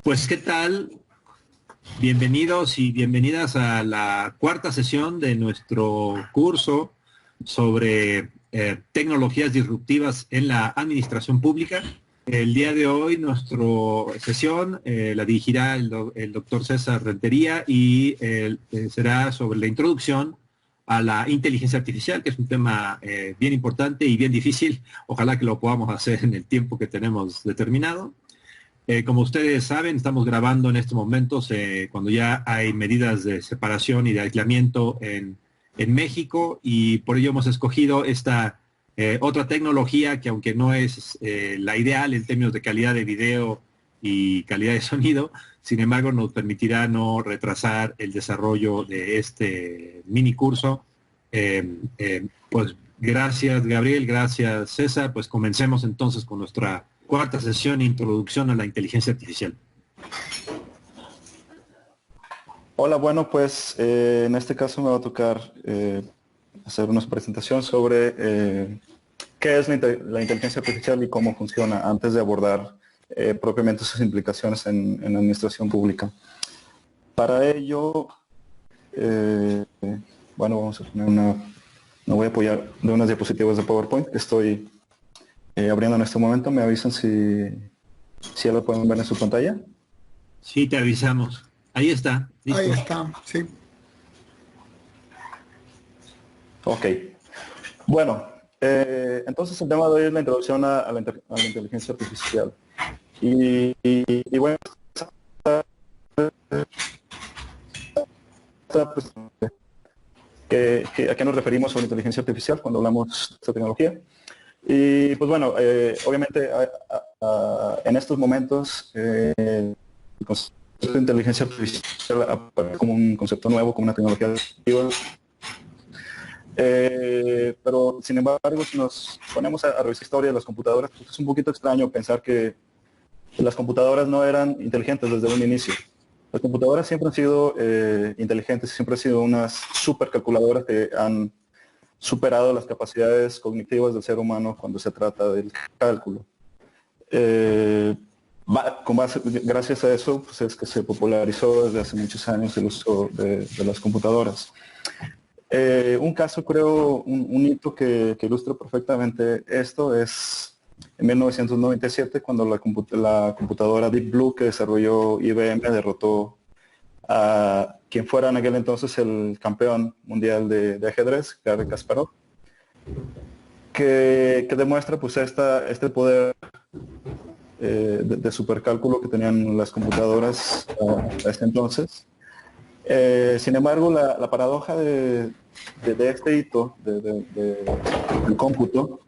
Pues, ¿qué tal? Bienvenidos y bienvenidas a la cuarta sesión de nuestro curso sobre tecnologías disruptivas en la administración pública. El día de hoy nuestra sesión la dirigirá el doctor César Rentería y será sobre la introducción a la inteligencia artificial, que es un tema bien importante y bien difícil. Ojalá que lo podamos hacer en el tiempo que tenemos determinado. Como ustedes saben, estamos grabando en estos momentos cuando ya hay medidas de separación y de aislamiento en México, y por ello hemos escogido esta otra tecnología que, aunque no es la ideal en términos de calidad de video y calidad de sonido, sin embargo nos permitirá no retrasar el desarrollo de este mini curso. Pues gracias, Gabriel, gracias, César. Pues comencemos entonces con nuestra cuarta sesión, introducción a la inteligencia artificial. Hola, bueno, pues en este caso me va a tocar hacer una presentación sobre qué es la inteligencia artificial y cómo funciona antes de abordar propiamente sus implicaciones en la administración pública. Para ello, bueno, vamos a poner me voy a apoyar de unas diapositivas de PowerPoint que estoy abriendo en este momento. Me avisan si ya lo pueden ver en su pantalla. Sí, te avisamos. Ahí está. ¿Listo? Ahí está, sí. Ok. Bueno, entonces el tema de hoy es la introducción a la inteligencia artificial. Y bueno, pues, ¿a qué nos referimos sobre inteligencia artificial cuando hablamos de esta tecnología? Y pues bueno, obviamente en estos momentos el concepto de inteligencia artificial aparece como un concepto nuevo, como una tecnología disruptiva. Pero sin embargo, si nos ponemos a revisar la historia de las computadoras, pues es un poquito extraño pensar que las computadoras no eran inteligentes desde un inicio. Las computadoras siempre han sido inteligentes, siempre han sido unas supercalculadoras que han superado las capacidades cognitivas del ser humano cuando se trata del cálculo. Gracias a eso, pues es que se popularizó desde hace muchos años el uso de las computadoras. Un caso, creo, un hito que ilustra perfectamente esto es en 1997, cuando la computadora Deep Blue que desarrolló IBM derrotó a quien fuera en aquel entonces el campeón mundial de ajedrez, Garry Kasparov, que demuestra pues este poder de supercálculo que tenían las computadoras a este entonces. Sin embargo, la paradoja de este hito del cómputo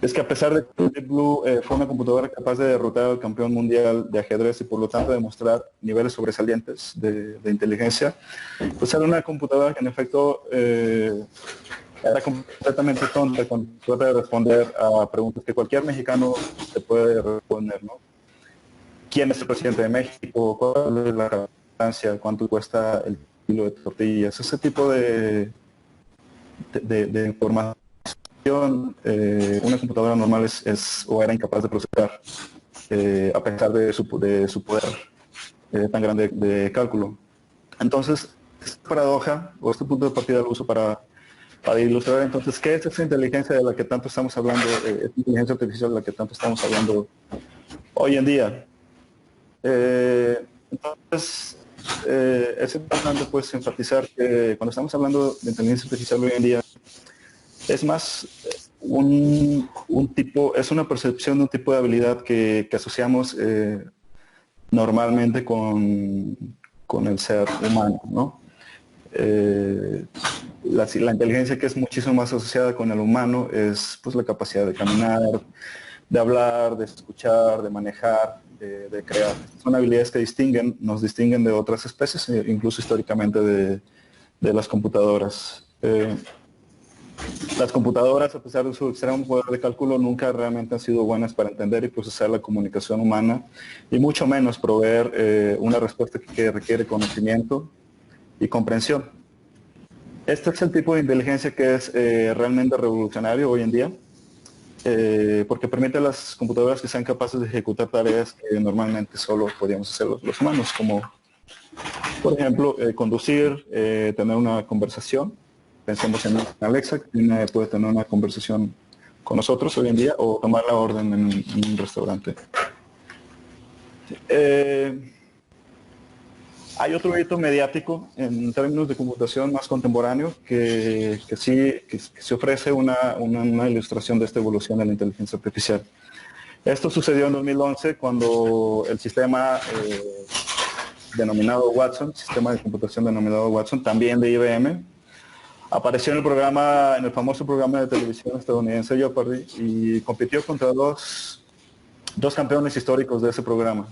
es que, a pesar de que Deep Blue fue una computadora capaz de derrotar al campeón mundial de ajedrez y por lo tanto demostrar niveles sobresalientes de inteligencia, pues era una computadora que en efecto era completamente tonta cuando trata de responder a preguntas que cualquier mexicano se puede responder, ¿no? ¿Quién es el presidente de México? ¿Cuál es la capacitancia? ¿Cuánto cuesta el kilo de tortillas? Ese tipo de información. Una computadora normal o era incapaz de procesar, a pesar de su poder tan grande de cálculo. Entonces, esta paradoja, o este punto de partida lo uso para ilustrar entonces qué es esa inteligencia de la que tanto estamos hablando, esta inteligencia artificial de la que tanto estamos hablando hoy en día. Entonces, es importante pues enfatizar que cuando estamos hablando de inteligencia artificial hoy en día, es más es una percepción de un tipo de habilidad que asociamos normalmente con el ser humano, ¿no? La inteligencia que es muchísimo más asociada con el humano es pues la capacidad de caminar, de hablar, de escuchar, de manejar, de crear. Son habilidades que nos distinguen de otras especies, incluso históricamente de las computadoras. Las computadoras, a pesar de su extremo poder de cálculo, nunca realmente han sido buenas para entender y procesar la comunicación humana, y mucho menos proveer una respuesta que requiere conocimiento y comprensión. Este es el tipo de inteligencia que es realmente revolucionario hoy en día. porque permite a las computadoras que sean capaces de ejecutar tareas que normalmente solo podríamos hacer los humanos, como por ejemplo conducir, tener una conversación. Pensemos en Alexa, que puede tener una conversación con nosotros hoy en día, o tomar la orden en un restaurante. Hay otro hito mediático en términos de computación más contemporáneo que se ofrece una ilustración de esta evolución de la inteligencia artificial. Esto sucedió en 2011 cuando el sistema denominado Watson, sistema de computación denominado Watson, también de IBM, apareció en el famoso programa de televisión estadounidense Jeopardy y compitió contra dos campeones históricos de ese programa.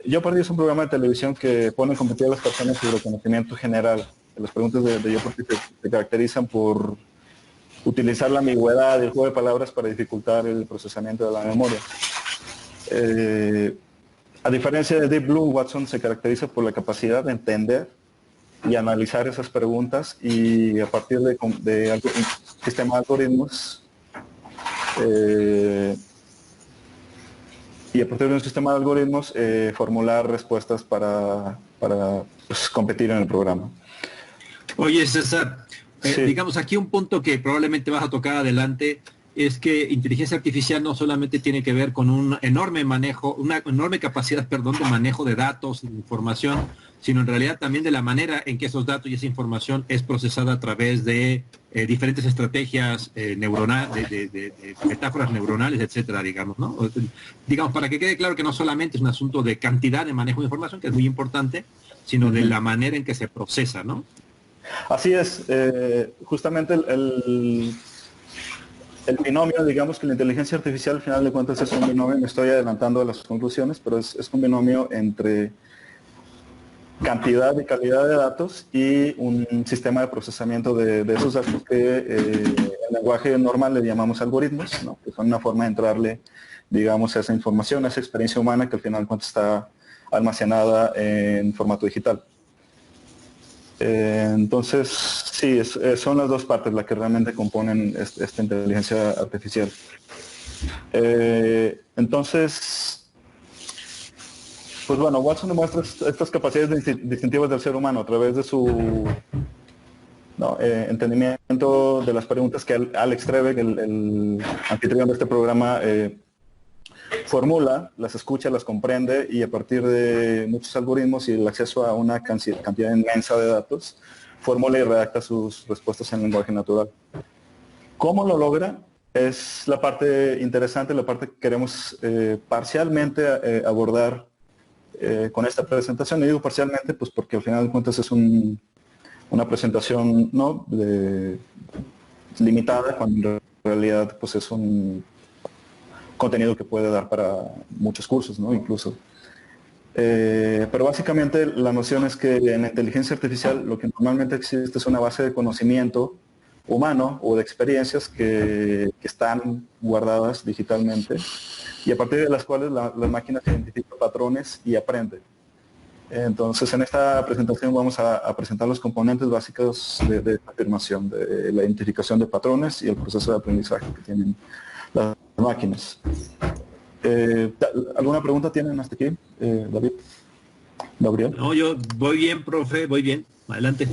Jeopardy es un programa de televisión que pone a competir a las personas sobre conocimiento general. Las preguntas de Jeopardy se caracterizan por utilizar la ambigüedad del juego de palabras para dificultar el procesamiento de la memoria. A diferencia de Deep Blue, Watson se caracteriza por la capacidad de entender y analizar esas preguntas y a partir de un sistema de algoritmos formular respuestas para pues, competir en el programa. Oye, César, Sí. digamos aquí un punto que probablemente vas a tocar adelante es que inteligencia artificial no solamente tiene que ver con un enorme manejo, una enorme capacidad, perdón, de manejo de datos, de información, sino en realidad también de la manera en que esos datos y esa información es procesada a través de diferentes estrategias neuronales, de metáforas neuronales, etcétera, digamos, ¿no? Digamos, para que quede claro que no solamente es un asunto de cantidad de manejo de información, que es muy importante, sino de la manera en que se procesa, ¿no? Así es, justamente el binomio, digamos que la inteligencia artificial al final de cuentas es un binomio, me estoy adelantando a las conclusiones, pero es un binomio entre cantidad y calidad de datos y un sistema de procesamiento de esos datos que en lenguaje normal le llamamos algoritmos, ¿no? Que son una forma de entrarle, digamos, a esa información, a esa experiencia humana que al final de cuentas está almacenada en formato digital. Entonces, sí, son las dos partes las que realmente componen esta inteligencia artificial. Entonces, pues bueno, Watson demuestra estas capacidades distintivas del ser humano a través de su entendimiento de las preguntas que Alex Trebek, el anfitrión de este programa, formula, las escucha, las comprende y a partir de muchos algoritmos y el acceso a una cantidad inmensa de datos, formula y redacta sus respuestas en lenguaje natural. ¿Cómo lo logra? Es la parte interesante, la parte que queremos parcialmente abordar con esta presentación. Y digo parcialmente pues porque al final de cuentas es una presentación limitada, cuando en realidad pues es un contenido que puede dar para muchos cursos, ¿no? Incluso. Pero básicamente la noción es que en la inteligencia artificial lo que normalmente existe es una base de conocimiento humano o de experiencias que están guardadas digitalmente y a partir de las cuales la máquina identifica patrones y aprende. Entonces en esta presentación vamos a presentar los componentes básicos de esta afirmación, de la identificación de patrones y el proceso de aprendizaje que tienen las máquinas. ¿Alguna pregunta tienen hasta aquí, David? ¿Gabriel? No, yo voy bien, profe, voy bien. Adelante.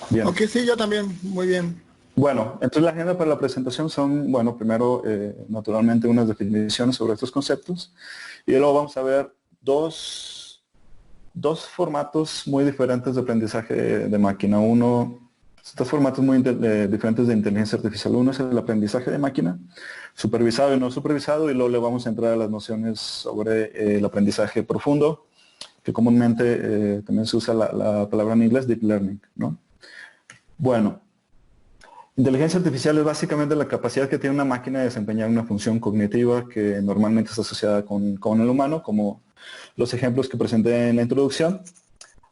Bien. Ok, sí, yo también, muy bien. Bueno, entonces la agenda para la presentación son, bueno, primero, naturalmente, unas definiciones sobre estos conceptos y luego vamos a ver dos formatos muy diferentes de aprendizaje de máquina. Dos formatos muy diferentes de inteligencia artificial. Uno es el aprendizaje de máquina, supervisado y no supervisado, y luego le vamos a entrar a las nociones sobre el aprendizaje profundo, que comúnmente también se usa la palabra en inglés, deep learning, ¿no? Bueno, inteligencia artificial es básicamente la capacidad que tiene una máquina de desempeñar una función cognitiva que normalmente está asociada con el humano, como los ejemplos que presenté en la introducción.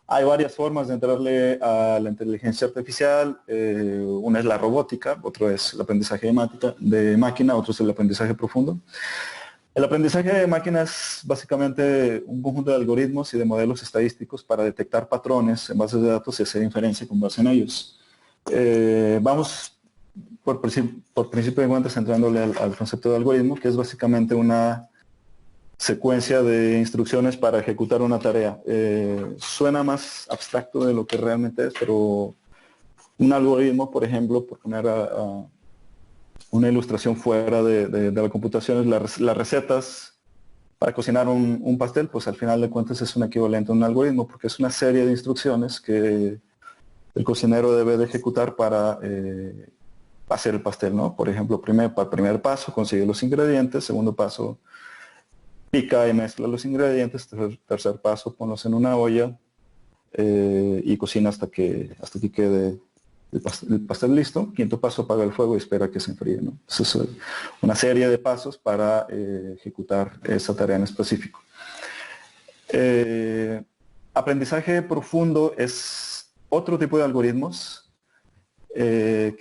Hay varias formas de entrarle a la inteligencia artificial. Una es la robótica, otro es el aprendizaje de máquina, otro es el aprendizaje profundo. El aprendizaje de máquina es básicamente un conjunto de algoritmos y de modelos estadísticos para detectar patrones en bases de datos y hacer inferencia con base en ellos. Vamos por principio de cuentas, entrándole al concepto de algoritmo, que es básicamente una secuencia de instrucciones para ejecutar una tarea. Suena más abstracto de lo que realmente es, pero un algoritmo, por ejemplo, por poner una ilustración fuera de la computación, es las recetas para cocinar un pastel, pues al final de cuentas es un equivalente a un algoritmo, porque es una serie de instrucciones que el cocinero debe de ejecutar para hacer el pastel, ¿no? Por ejemplo, primer paso, consigue los ingredientes; segundo paso, pica y mezcla los ingredientes; tercer paso, ponlos en una olla y cocina hasta que quede el pastel listo; quinto paso, apaga el fuego y espera que se enfríe, ¿no? Eso es una serie de pasos para ejecutar esa tarea en específico. Aprendizaje profundo es otro tipo de algoritmos que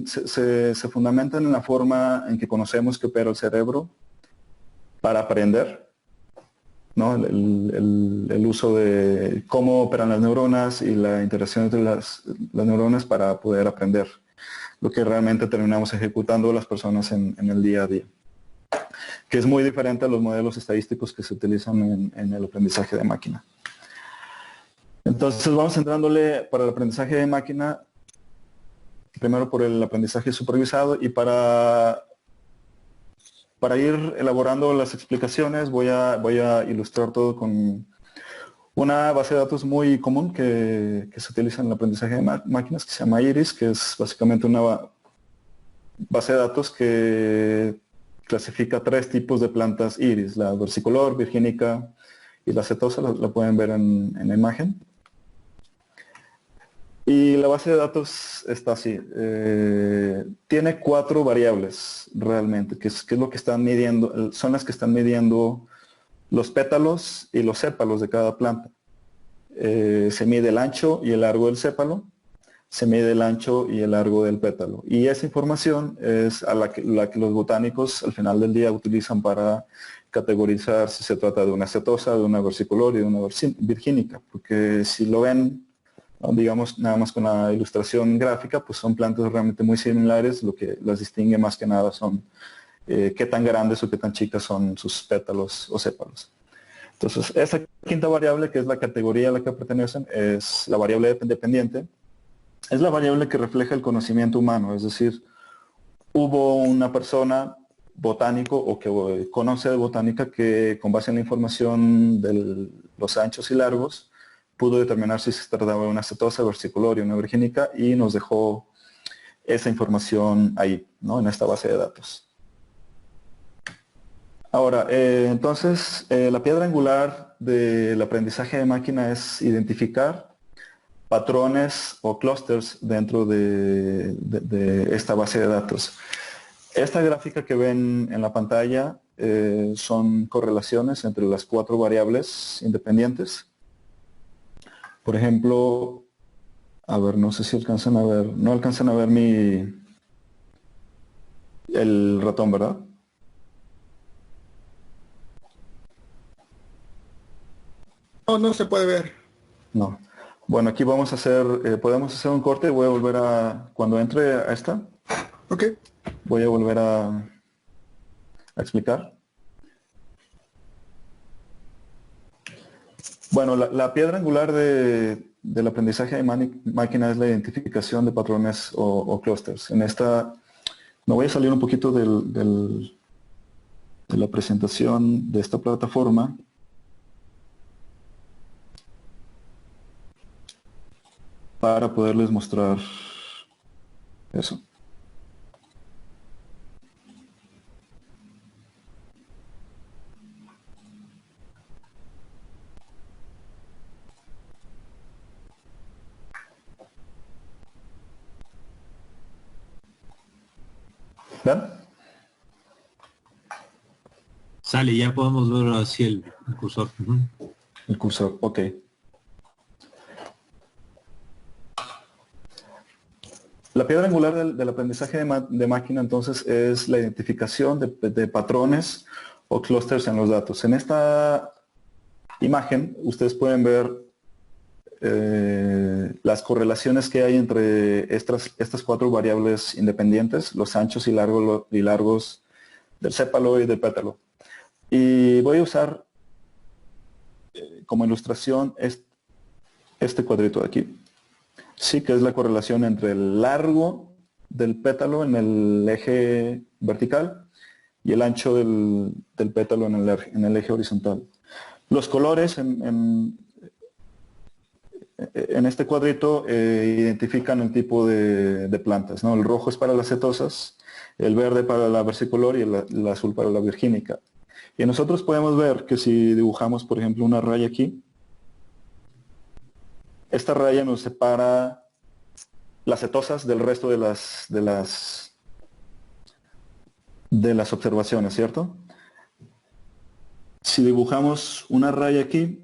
se fundamentan en la forma en que conocemos que opera el cerebro para aprender, ¿no? El uso de cómo operan las neuronas y la interacción entre las neuronas para poder aprender lo que realmente terminamos ejecutando las personas en el día a día, que es muy diferente a los modelos estadísticos que se utilizan en el aprendizaje de máquina. Entonces vamos entrándole para el aprendizaje de máquina, primero por el aprendizaje supervisado, y para ir elaborando las explicaciones voy a ilustrar todo con una base de datos muy común que se utiliza en el aprendizaje de máquinas, que se llama IRIS, que es básicamente una base de datos que clasifica 3 tipos de plantas iris: la versicolor, virgínica y la setosa. La pueden ver en la imagen. Y la base de datos está así. Tiene 4 variables realmente, que es lo que están midiendo, son las que están midiendo los pétalos y los sépalos de cada planta. Se mide el ancho y el largo del sépalo, se mide el ancho y el largo del pétalo. Y esa información es la que los botánicos al final del día utilizan para categorizar si se trata de una setosa, de una versicolor y de una virgínica. Porque si lo ven, digamos, nada más con la ilustración gráfica, pues son plantas realmente muy similares. Lo que las distingue más que nada son qué tan grandes o qué tan chicas son sus pétalos o sépalos. Entonces, esa quinta variable, que es la categoría a la que pertenecen, es la variable dependiente. Es la variable que refleja el conocimiento humano, es decir, hubo una persona botánico o que conoce de botánica que, con base en la información de los anchos y largos, pudo determinar si se trataba de una setosa, versicolor y una virgínica, y nos dejó esa información ahí, ¿no? En esta base de datos. Ahora, entonces, la piedra angular del aprendizaje de máquina es identificar patrones o clústeres dentro de esta base de datos. Esta gráfica que ven en la pantalla son correlaciones entre las 4 variables independientes. Por ejemplo, a ver, no sé si alcanzan a ver, no alcanzan a ver el ratón, ¿verdad? No, no se puede ver. No. Bueno, aquí vamos a hacer, podemos hacer un corte. Voy a volver cuando entre a esta. Ok. Voy a volver a explicar. Bueno, la piedra angular del aprendizaje de máquina es la identificación de patrones o clústeres. En esta, me voy a salir un poquito de la presentación de esta plataforma. Para poderles mostrar eso. ¿Ven? Sale, ya podemos ver así el cursor. El cursor, ok. La piedra angular del aprendizaje de máquina, entonces, es la identificación de patrones o clústeres en los datos. En esta imagen ustedes pueden ver las correlaciones que hay entre estas cuatro variables independientes, los anchos y largos del sépalo y del pétalo. Y voy a usar como ilustración este cuadrito de aquí. Sí, que es la correlación entre el largo del pétalo en el eje vertical y el ancho del pétalo en el eje horizontal. Los colores en este cuadrito identifican el tipo de plantas, ¿no? El rojo es para las setosas, el verde para la versicolor y el azul para la virgínica. Y nosotros podemos ver que si dibujamos, por ejemplo, una raya aquí, esta raya nos separa las setosas del resto de las observaciones, ¿cierto? Si dibujamos una raya aquí,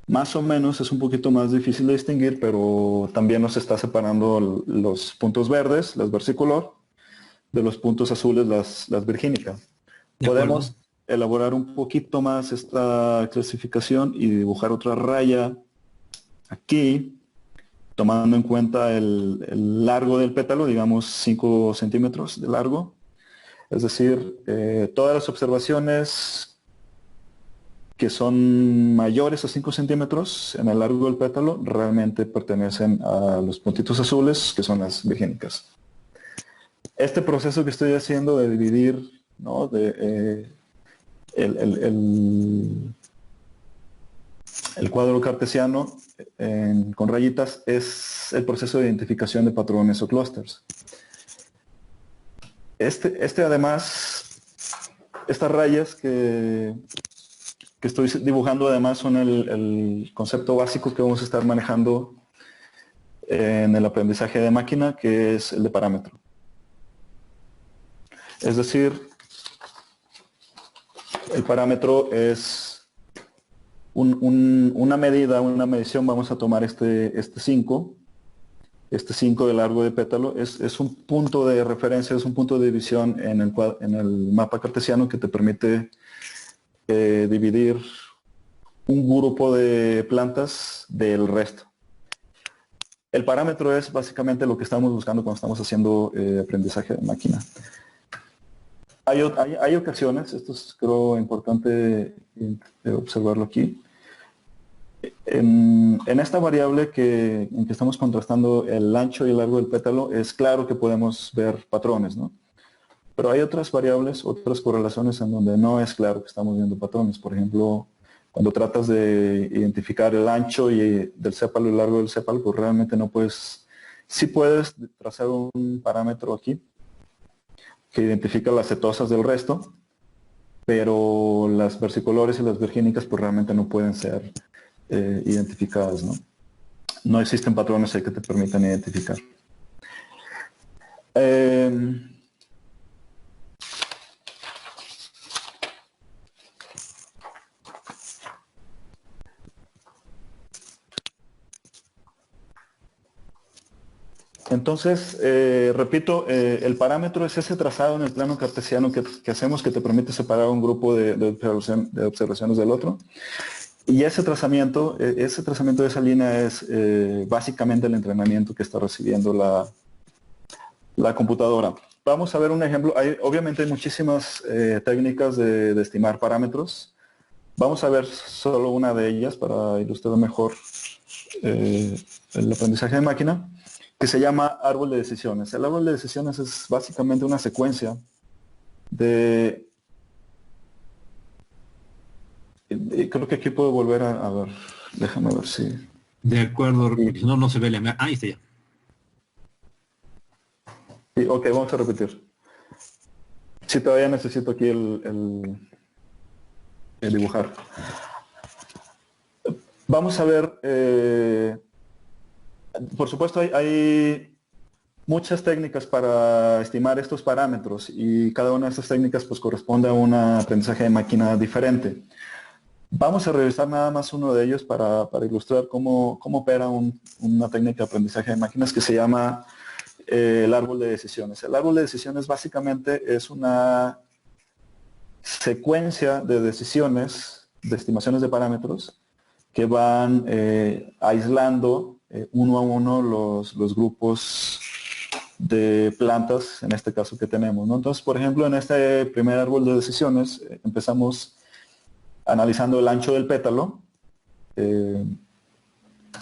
más o menos es un poquito más difícil de distinguir, pero también nos está separando los puntos verdes, las versicolor, de los puntos azules, las virgínica. Podemos elaborar un poquito más esta clasificación y dibujar otra raya aquí, tomando en cuenta el largo del pétalo, digamos 5 centímetros de largo. Es decir, todas las observaciones que son mayores a 5 centímetros en el largo del pétalo realmente pertenecen a los puntitos azules, que son las virgínicas. Este proceso que estoy haciendo de dividir, ¿no?, el cuadro cartesiano con rayitas es el proceso de identificación de patrones o clústeres. Además, estas rayas que estoy dibujando además son el concepto básico que vamos a estar manejando en el aprendizaje de máquina, que es el de parámetro. Es decir, el parámetro es una medida, una medición. Vamos a tomar este 5 de largo de pétalo, es un punto de referencia, es un punto de división en el mapa cartesiano que te permite dividir un grupo de plantas del resto. El parámetro es básicamente lo que estamos buscando cuando estamos haciendo aprendizaje de máquina. Hay ocasiones, esto es creo importante observarlo aquí, en esta variable en que estamos contrastando el ancho y el largo del pétalo, es claro que podemos ver patrones, ¿no? Pero hay otras variables, otras correlaciones en donde no es claro que estamos viendo patrones. Por ejemplo, cuando tratas de identificar el ancho del sépalo y el largo del sépalo, pues realmente no puedes, sí puedes trazar un parámetro aquí que identifica las setosas del resto, pero las versicolores y las virgínicas pues realmente no pueden ser identificadas, ¿no? No existen patrones ahí que te permitan identificar. Entonces, repito, el parámetro es ese trazado en el plano cartesiano que hacemos, que te permite separar un grupo de observaciones del otro. Y ese trazamiento de esa línea es básicamente el entrenamiento que está recibiendo la computadora. Vamos a ver un ejemplo. Obviamente hay muchísimas técnicas de estimar parámetros. Vamos a ver solo una de ellas para ilustrar mejor el aprendizaje de máquina, que se llama árbol de decisiones. El árbol de decisiones es básicamente una secuencia de... Creo que aquí puedo volver a ver. Déjame ver si... De acuerdo, porque si no, no se ve la... Ahí está ya. Sí, ok, vamos a repetir. Sí, todavía necesito aquí el dibujar. Vamos a ver... por supuesto, hay muchas técnicas para estimar estos parámetros y cada una de estas técnicas pues corresponde a un aprendizaje de máquina diferente. Vamos a revisar nada más uno de ellos para ilustrar cómo opera una técnica de aprendizaje de máquinas que se llama el árbol de decisiones. El árbol de decisiones básicamente es una secuencia de decisiones, de estimaciones de parámetros, que van aislando uno a uno los grupos de plantas, en este caso que tenemos, ¿no? Entonces, por ejemplo, en este primer árbol de decisiones, empezamos analizando el ancho del pétalo.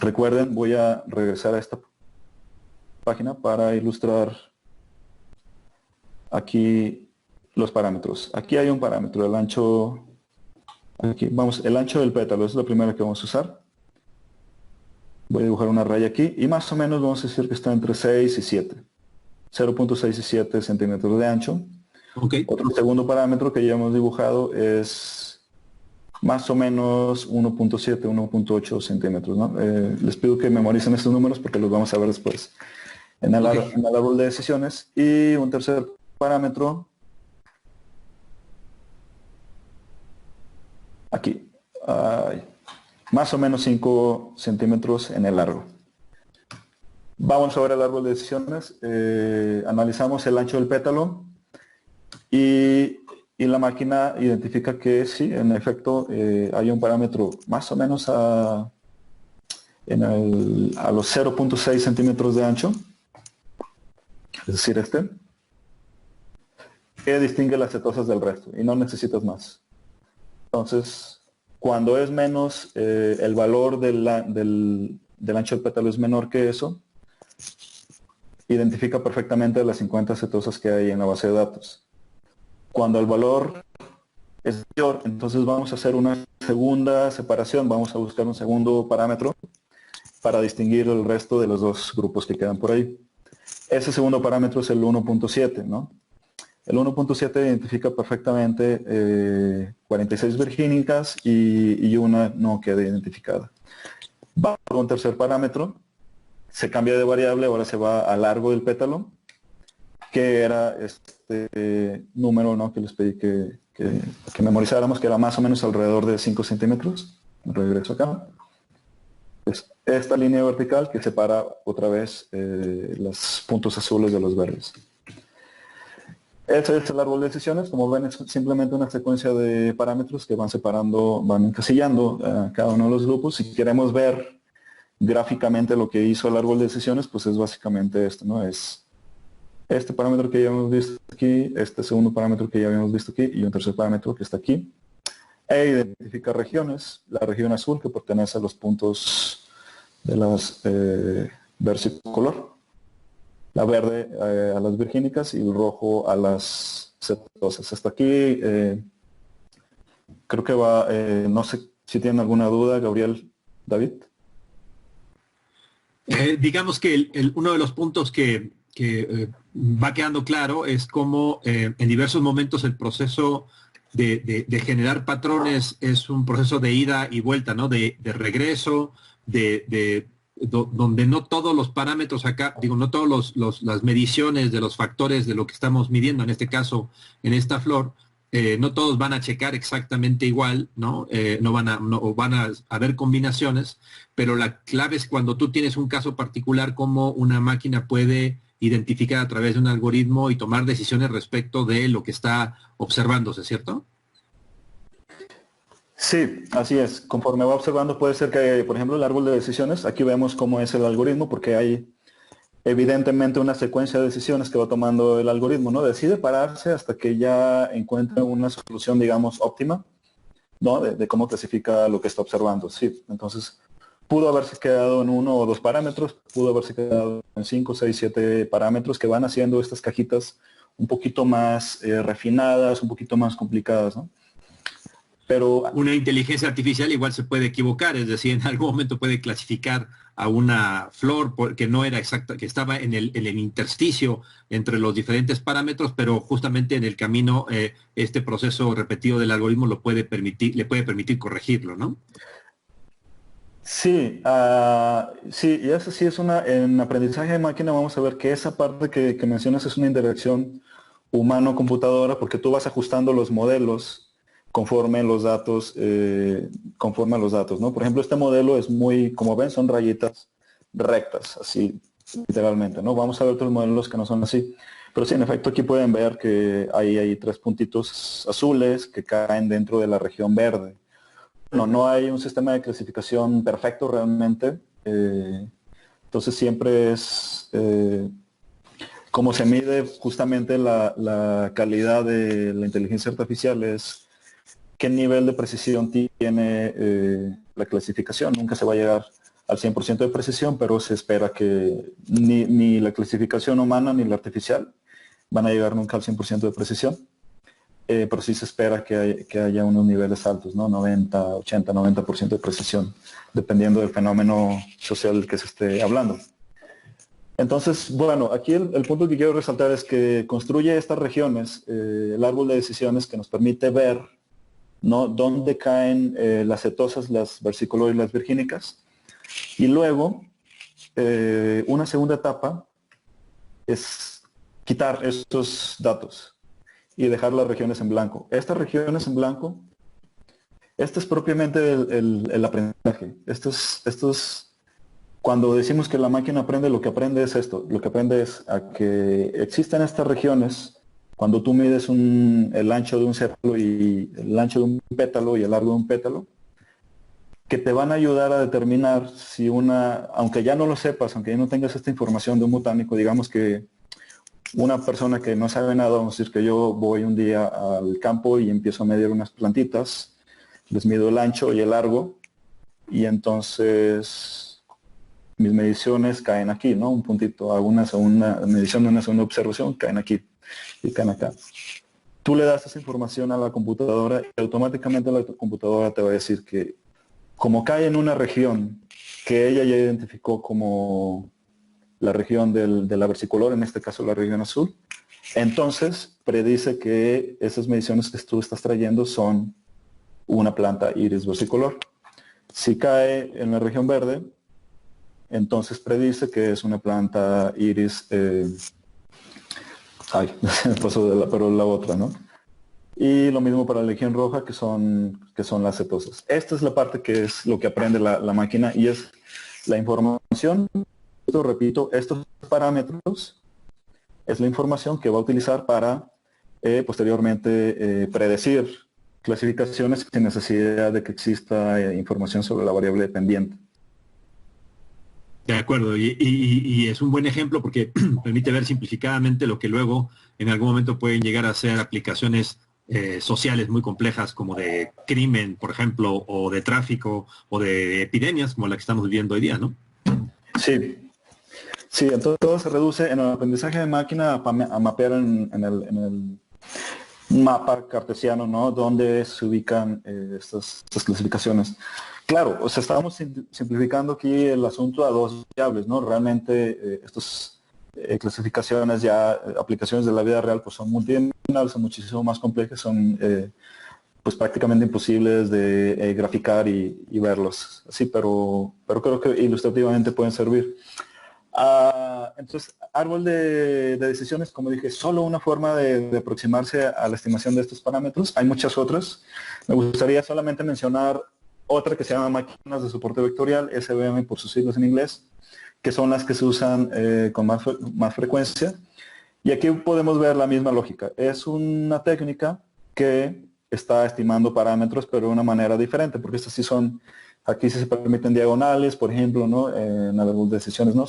Recuerden, voy a regresar a esta página para ilustrar aquí los parámetros. Aquí hay un parámetro, el ancho, aquí, vamos, el ancho del pétalo, es la primera que vamos a usar. Voy a dibujar una raya aquí y más o menos vamos a decir que está entre 6 y 7. 0.6 y 7 centímetros de ancho. Okay. Otro segundo parámetro que ya hemos dibujado es más o menos 1.7, 1.8 centímetros, ¿no? Les pido que memoricen estos números porque los vamos a ver después en el árbol de decisiones. Y un tercer parámetro, aquí, más o menos 5 centímetros en el largo. Vamos a ver el árbol de decisiones, analizamos el ancho del pétalo y la máquina identifica que sí, en efecto, hay un parámetro más o menos a los 0.6 centímetros de ancho, es decir, que distingue las cetosas del resto y no necesitas más. Entonces, cuando es menos, el valor del ancho del pétalo es menor que eso, identifica perfectamente las 50 cetosas que hay en la base de datos. Cuando el valor es mayor, entonces vamos a hacer una segunda separación, vamos a buscar un segundo parámetro para distinguir el resto de los dos grupos que quedan por ahí. Ese segundo parámetro es el 1.7, ¿no? El 1.7 identifica perfectamente 46 virgínicas y una no queda identificada. Vamos a un tercer parámetro, se cambia de variable, ahora se va al largo del pétalo, que era este número, ¿no?, que les pedí que memorizáramos, que era más o menos alrededor de 5 centímetros. Regreso acá. Es esta línea vertical que separa otra vez los puntos azules de los verdes. Este es el árbol de decisiones. Como ven, es simplemente una secuencia de parámetros que van separando, van encasillando cada uno de los grupos. Si queremos ver gráficamente lo que hizo el árbol de decisiones, pues es básicamente esto, ¿no? Es este parámetro que ya habíamos visto aquí, este segundo parámetro que ya habíamos visto aquí y un tercer parámetro que está aquí. E identifica regiones, la región azul que pertenece a los puntos de las versicolor, la verde a las virgínicas y el rojo a las cetosas. Hasta aquí creo que va, no sé si tienen alguna duda, Gabriel, David. Digamos que uno de los puntos que va quedando claro es cómo en diversos momentos el proceso de generar patrones es un proceso de ida y vuelta, ¿no? De regreso, donde no todos los parámetros acá, digo, no todos las mediciones de los factores de lo que estamos midiendo, en este caso, en esta flor, no todos van a checar exactamente igual, ¿no? Van a haber combinaciones, pero la clave es cuando tú tienes un caso particular, cómo una máquina puede identificar a través de un algoritmo y tomar decisiones respecto de lo que está observándose, ¿cierto? Sí, así es. Conforme va observando puede ser que, por ejemplo, el árbol de decisiones, aquí vemos cómo es el algoritmo, porque hay evidentemente una secuencia de decisiones que va tomando el algoritmo, ¿no? Decide pararse hasta que ya encuentre una solución, digamos, óptima, ¿no? De cómo clasifica lo que está observando. Sí, entonces pudo haberse quedado en 1 o 2 parámetros, pudo haberse quedado en 5, 6, 7 parámetros que van haciendo estas cajitas un poquito más refinadas, un poquito más complicadas, ¿no? Pero una inteligencia artificial igual se puede equivocar, es decir, en algún momento puede clasificar a una flor que no era exacta, que estaba en el intersticio entre los diferentes parámetros, pero justamente en el camino este proceso repetido del algoritmo le puede permitir corregirlo, ¿no? Sí, sí, y eso sí es en aprendizaje de máquina vamos a ver que esa parte que mencionas es una interacción humano-computadora, porque tú vas ajustando los modelos conforme a los datos, ¿no? Por ejemplo, este modelo es muy, como ven, son rayitas rectas, así, literalmente, ¿no? Vamos a ver otros modelos que no son así. Pero sí, en efecto, aquí pueden ver que hay 3 puntitos azules que caen dentro de la región verde. no hay un sistema de clasificación perfecto realmente. Entonces siempre es como se mide justamente la calidad de la inteligencia artificial, es qué nivel de precisión tiene la clasificación. Nunca se va a llegar al 100% de precisión, pero se espera que ni la clasificación humana ni la artificial van a llegar nunca al 100% de precisión. Pero sí se espera que haya unos niveles altos, ¿no? 90, 80, 90% de precisión, dependiendo del fenómeno social del que se esté hablando. Entonces, bueno, aquí el punto que quiero resaltar es que construye estas regiones, el árbol de decisiones que nos permite ver, ¿no?, dónde caen las cetosas, las versicolor y las virgínicas. Y luego, una segunda etapa es quitar estos datos y dejar las regiones en blanco. Estas regiones en blanco, este es propiamente el aprendizaje. Cuando decimos que la máquina aprende, lo que aprende es esto. Lo que aprende es a que existen estas regiones, cuando tú mides el ancho de un sétalo y el ancho de un pétalo y el largo de un pétalo, que te van a ayudar a determinar si aunque ya no lo sepas, aunque ya no tengas esta información de un botánico, digamos que una persona que no sabe nada, vamos a decir que yo voy un día al campo y empiezo a medir unas plantitas, les mido el ancho y el largo, y entonces mis mediciones caen aquí, ¿no? Un puntito, hago una segunda medición de una segunda observación, caen aquí y caen acá. Tú le das esa información a la computadora y automáticamente la computadora te va a decir que como cae en una región que ella ya identificó como la región de la versicolor, en este caso la región azul, entonces predice que esas mediciones que tú estás trayendo son una planta iris versicolor. Si cae en la región verde, entonces predice que es una planta iris, pero la otra, ¿no? Y lo mismo para la región roja, que son las cetosas. Esta es la parte que es lo que aprende la máquina y es la información. Repito, estos parámetros es la información que va a utilizar para posteriormente predecir clasificaciones sin necesidad de que exista información sobre la variable dependiente. De acuerdo, y es un buen ejemplo porque permite ver simplificadamente lo que luego en algún momento pueden llegar a ser aplicaciones sociales muy complejas como de crimen, por ejemplo, o de tráfico, o de epidemias como la que estamos viviendo hoy día, ¿no? Sí, entonces todo se reduce en el aprendizaje de máquina a mapear en el mapa cartesiano, ¿no? Donde se ubican estas clasificaciones. Claro, o sea, estábamos simplificando aquí el asunto a dos variables, ¿no? Realmente estas clasificaciones ya, aplicaciones de la vida real, pues son multidimensionales, son muchísimo más complejas, son pues prácticamente imposibles de graficar y verlos. Sí, pero creo que ilustrativamente pueden servir. Entonces, árbol de decisiones, como dije, solo una forma de aproximarse a la estimación de estos parámetros. Hay muchas otras. Me gustaría solamente mencionar otra que se llama máquinas de soporte vectorial, SVM por sus siglas en inglés, que son las que se usan con más frecuencia. Y aquí podemos ver la misma lógica. Es una técnica que está estimando parámetros, pero de una manera diferente, porque estas sí son... Aquí sí se permiten diagonales, por ejemplo, ¿no? En árbol de decisiones, ¿no?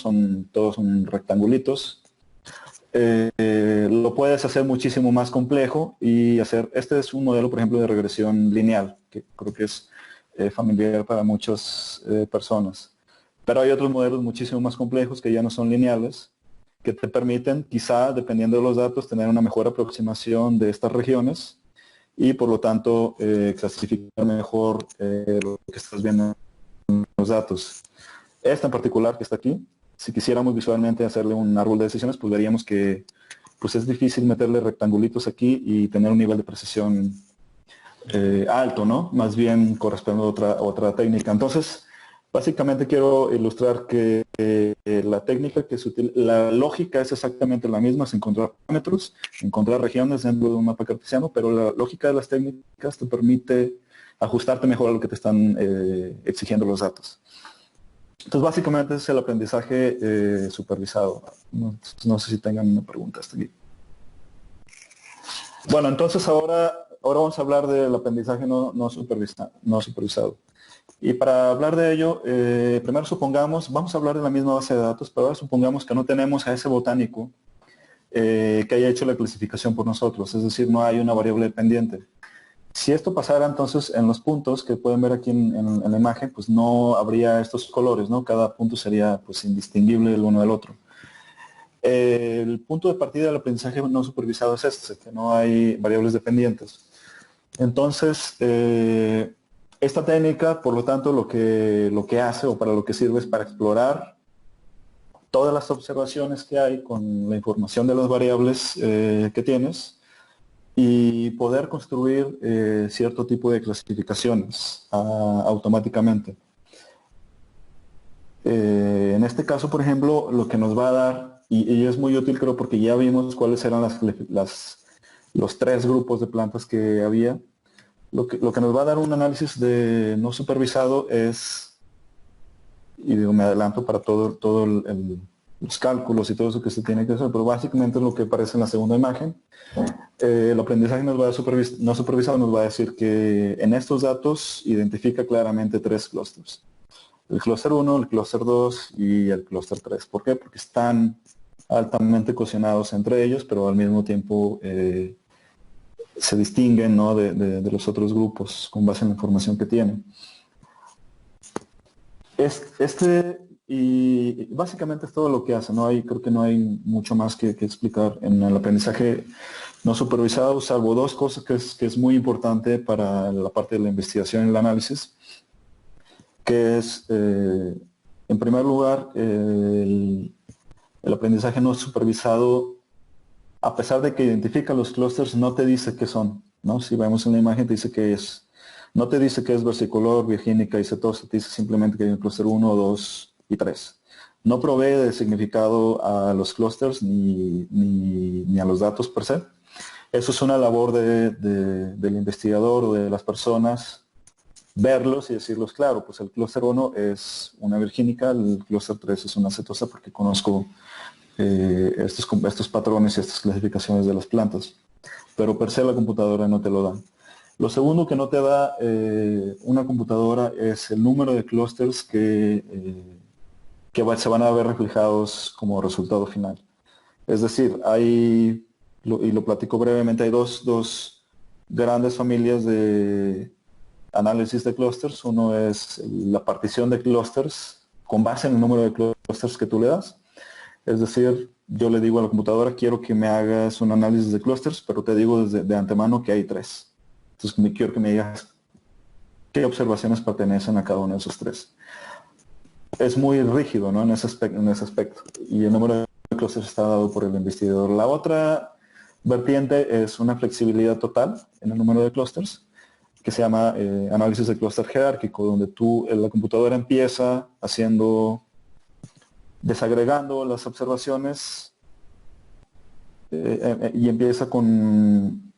Todos son rectangulitos. Lo puedes hacer muchísimo más complejo y este es un modelo, por ejemplo, de regresión lineal, que creo que es familiar para muchas personas. Pero hay otros modelos muchísimo más complejos que ya no son lineales, que te permiten, quizá, dependiendo de los datos, tener una mejor aproximación de estas regiones y por lo tanto clasificar mejor lo que estás viendo en los datos. Esta en particular que está aquí, si quisiéramos visualmente hacerle un árbol de decisiones, pues veríamos que pues es difícil meterle rectangulitos aquí y tener un nivel de precisión alto, ¿no? Más bien corresponde a otra técnica. Entonces, básicamente quiero ilustrar que la técnica que se utiliza, la lógica es exactamente la misma, es encontrar parámetros, encontrar regiones dentro de un mapa cartesiano, pero la lógica de las técnicas te permite ajustarte mejor a lo que te están exigiendo los datos. Entonces, básicamente es el aprendizaje supervisado. No sé si tengan una pregunta hasta aquí. Bueno, entonces ahora ahora vamos a hablar del aprendizaje no supervisado. Y para hablar de ello, primero supongamos, vamos a hablar de la misma base de datos, pero ahora supongamos que no tenemos a ese botánico que haya hecho la clasificación por nosotros, es decir, no hay una variable dependiente. Si esto pasara, entonces en los puntos que pueden ver aquí en la imagen, pues no habría estos colores, ¿no? Cada punto sería pues indistinguible el uno del otro. El punto de partida del aprendizaje no supervisado es este, que no hay variables dependientes. Entonces, esta técnica, por lo tanto, lo que hace o para lo que sirve es para explorar todas las observaciones que hay con la información de las variables que tienes y poder construir cierto tipo de clasificaciones automáticamente. En este caso, por ejemplo, lo que nos va a dar, y es muy útil creo porque ya vimos cuáles eran los tres grupos de plantas que había, lo que nos va a dar un análisis de no supervisado es, y digo, me adelanto para todo los cálculos y todo eso que se tiene que hacer, pero básicamente es lo que aparece en la segunda imagen. El aprendizaje no supervisado nos va a decir que en estos datos identifica claramente tres clústeres. El clúster 1, el clúster 2 y el clúster 3. ¿Por qué? Porque están altamente cohesionados entre ellos, pero al mismo tiempo se distinguen, ¿no? de los otros grupos con base en la información que tienen. Y básicamente es todo lo que hace. Creo que no hay mucho más que explicar en el aprendizaje no supervisado, salvo dos cosas que es muy importante para la parte de la investigación y el análisis, que es, en primer lugar, el aprendizaje no supervisado, a pesar de que identifica los clústeres, no te dice qué son, ¿no? Si vemos en la imagen, te dice que es, no te dice que es versicolor, virgínica y cetosa, te dice simplemente que hay un clúster 1, 2 y 3. No provee de significado a los clústeres ni a los datos per se. Eso es una labor del investigador o de las personas, verlos y decirlos, claro, pues el clúster 1 es una virgínica, el clúster 3 es una cetosa porque conozco estos patrones y estas clasificaciones de las plantas. Pero per se la computadora no te lo da. Lo segundo que no te da una computadora es el número de clústeres que se van a ver reflejados como resultado final. Es decir, y lo platico brevemente, hay dos grandes familias de análisis de clústeres. Uno es la partición de clústeres con base en el número de clústeres que tú le das. Es decir, yo le digo a la computadora, quiero que me hagas un análisis de clústeres, pero te digo de antemano que hay 3. Entonces quiero que me digas qué observaciones pertenecen a cada uno de esos 3. Es muy rígido, ¿no? en ese aspecto. Y el número de clústeres está dado por el investigador. La otra vertiente es una flexibilidad total en el número de clústeres, que se llama análisis de clúster jerárquico, donde la computadora empieza desagregando las observaciones y empieza con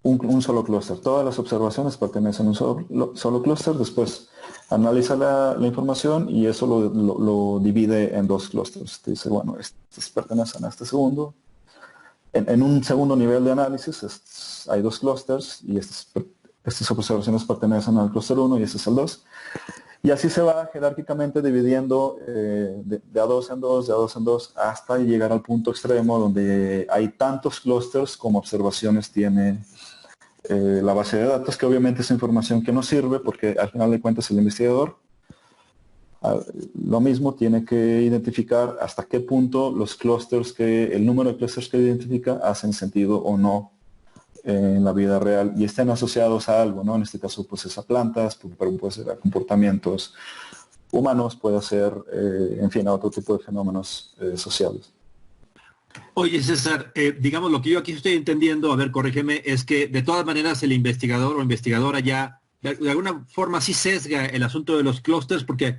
un solo clúster. Todas las observaciones pertenecen a un solo clúster, después analiza la información y eso lo divide en 2 clústeres. Te dice, bueno, estos pertenecen a este segundo. En un segundo nivel de análisis hay 2 clústeres y estas observaciones pertenecen al clúster 1 y este es el 2. Y así se va jerárquicamente dividiendo de a 2 en 2, de a 2 en 2, hasta llegar al punto extremo donde hay tantos clústeres como observaciones tiene la base de datos, que obviamente es información que no sirve porque al final de cuentas el investigador lo mismo tiene que identificar hasta qué punto el número de clústeres que identifica hacen sentido o no en la vida real y estén asociados a algo, ¿no? En este caso pues es a plantas, pero puede ser a comportamientos humanos, puede ser, en fin, a otro tipo de fenómenos sociales. Oye, César, digamos, lo que yo aquí estoy entendiendo, a ver, corrígeme, es que de todas maneras el investigador o investigadora ya de alguna forma sí sesga el asunto de los clústeres porque